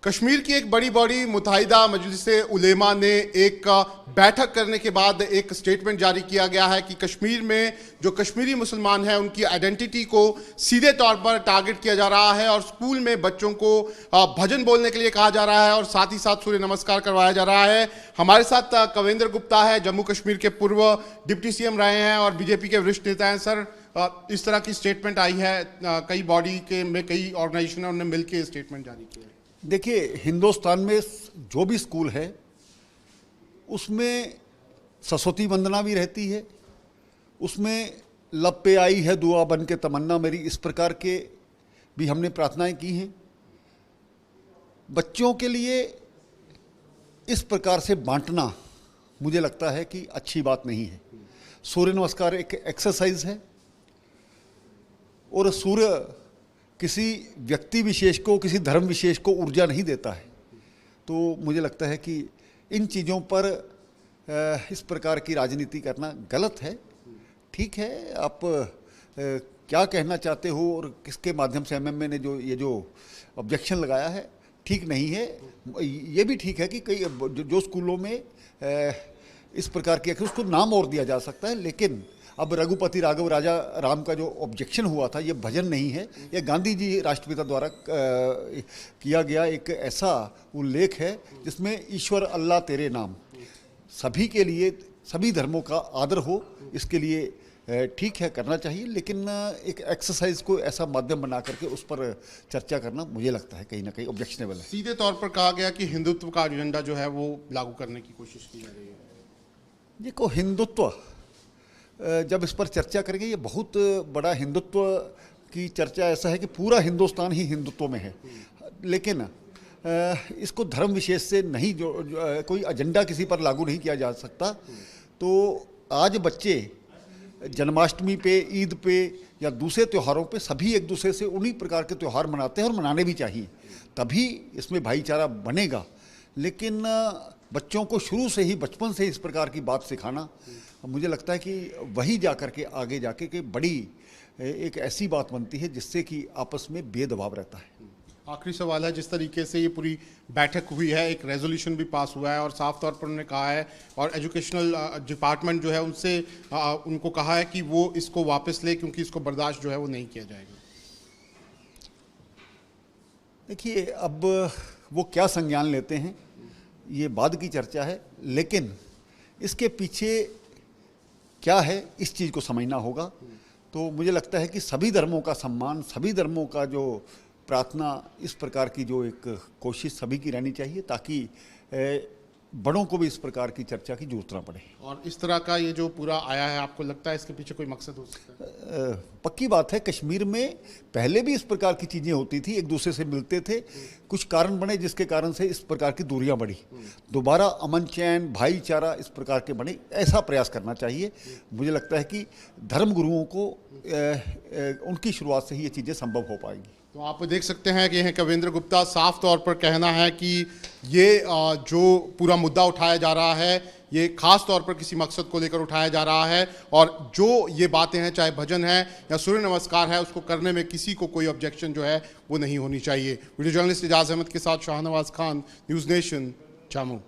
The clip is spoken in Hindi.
कश्मीर की एक बड़ी बड़ी मुत्तहिदा मजलिस उलेमा ने एक बैठक करने के बाद एक स्टेटमेंट जारी किया गया है कि कश्मीर में जो कश्मीरी मुसलमान हैं उनकी आइडेंटिटी को सीधे तौर पर टारगेट किया जा रहा है और स्कूल में बच्चों को भजन बोलने के लिए कहा जा रहा है और साथ ही साथ सूर्य नमस्कार करवाया जा रहा है। हमारे साथ कविंद्र गुप्ता है, जम्मू कश्मीर के पूर्व डिप्टी सीएम रहे हैं और बीजेपी के वरिष्ठ नेता हैं। सर, इस तरह की स्टेटमेंट आई है, कई बॉडी के में कई ऑर्गेनाइजेशन ने मिलकर स्टेटमेंट जारी किया है। देखिए, हिंदुस्तान में जो भी स्कूल है उसमें सरस्वती वंदना भी रहती है, उसमें लब पे आई है दुआ बन के तमन्ना मेरी, इस प्रकार के भी हमने प्रार्थनाएं की हैं। बच्चों के लिए इस प्रकार से बांटना मुझे लगता है कि अच्छी बात नहीं है। सूर्य नमस्कार एक एक्सरसाइज है और सूर्य किसी व्यक्ति विशेष को, किसी धर्म विशेष को ऊर्जा नहीं देता है। तो मुझे लगता है कि इन चीज़ों पर इस प्रकार की राजनीति करना गलत है। ठीक है, आप क्या कहना चाहते हो और किसके माध्यम से एमएमए ने जो ऑब्जेक्शन लगाया है ठीक नहीं है। ये भी ठीक है कि कई जो स्कूलों में इस प्रकार की उसको नाम और दिया जा सकता है, लेकिन अब रघुपति राघव राजा राम का जो ऑब्जेक्शन हुआ था, ये भजन नहीं है, ये गांधी जी राष्ट्रपिता द्वारा किया गया एक ऐसा उल्लेख है जिसमें ईश्वर अल्लाह तेरे नाम, सभी के लिए सभी धर्मों का आदर हो, इसके लिए ठीक है, करना चाहिए। लेकिन एक एक्सरसाइज को ऐसा माध्यम बना करके उस पर चर्चा करना मुझे लगता है कहीं ना कहीं ऑब्जेक्शनेबल है। सीधे तौर पर कहा गया कि हिंदुत्व का एजेंडा जो है वो लागू करने की कोशिश की जा रही है। देखो, हिंदुत्व जब इस पर चर्चा करेंगे, ये बहुत बड़ा हिंदुत्व की चर्चा ऐसा है कि पूरा हिंदुस्तान ही हिंदुत्व में है, लेकिन इसको धर्म विशेष से नहीं कोई एजेंडा किसी पर लागू नहीं किया जा सकता। तो आज बच्चे जन्माष्टमी पे, ईद पे या दूसरे त्योहारों पे सभी एक दूसरे से उन्हीं प्रकार के त्यौहार मनाते हैं और मनाने भी चाहिए, तभी इसमें भाईचारा बनेगा। लेकिन बच्चों को शुरू से ही, बचपन से इस प्रकार की बात सिखाना, मुझे लगता है कि वही जाकर के आगे जाके कि बड़ी एक ऐसी बात बनती है जिससे कि आपस में भेदभाव रहता है। आखिरी सवाल है, जिस तरीके से ये पूरी बैठक हुई है, एक रेजोल्यूशन भी पास हुआ है और साफ तौर पर उन्होंने कहा है और एजुकेशनल डिपार्टमेंट जो है उनसे उनको कहा है कि वो इसको वापस ले, क्योंकि इसको बर्दाश्त जो है वो नहीं किया जाएगा। देखिए, अब वो क्या संज्ञान लेते हैं ये बाद की चर्चा है, लेकिन इसके पीछे क्या है इस चीज़ को समझना होगा। तो मुझे लगता है कि सभी धर्मों का सम्मान, सभी धर्मों का जो प्रार्थना, इस प्रकार की जो एक कोशिश सभी की रहनी चाहिए, ताकि बड़ों को भी इस प्रकार की चर्चा की जरूरत ना पड़े। और इस तरह का ये जो पूरा आया है, आपको लगता है इसके पीछे कोई मकसद हो सकता है? पक्की बात है, कश्मीर में पहले भी इस प्रकार की चीज़ें होती थी, एक दूसरे से मिलते थे, कुछ कारण बने जिसके कारण से इस प्रकार की दूरियां बढ़ी। दोबारा अमन चैन, भाईचारा इस प्रकार के बने, ऐसा प्रयास करना चाहिए। मुझे लगता है कि धर्म गुरुओं को उनकी शुरुआत से ही ये चीज़ें संभव हो पाएंगी। तो आप देख सकते हैं कि यह कविंद्र गुप्ता साफ तौर पर कहना है कि ये जो पूरा मुद्दा उठाया जा रहा है, ये खास तौर पर किसी मकसद को लेकर उठाया जा रहा है और जो ये बातें हैं, चाहे भजन है या सूर्य नमस्कार है, उसको करने में किसी को कोई ऑब्जेक्शन जो है वो नहीं होनी चाहिए। वीडियो जर्नलिस्ट इजाज़ अहमद के साथ शाहनवाज खान, न्यूज़ नेशन, जम्मू।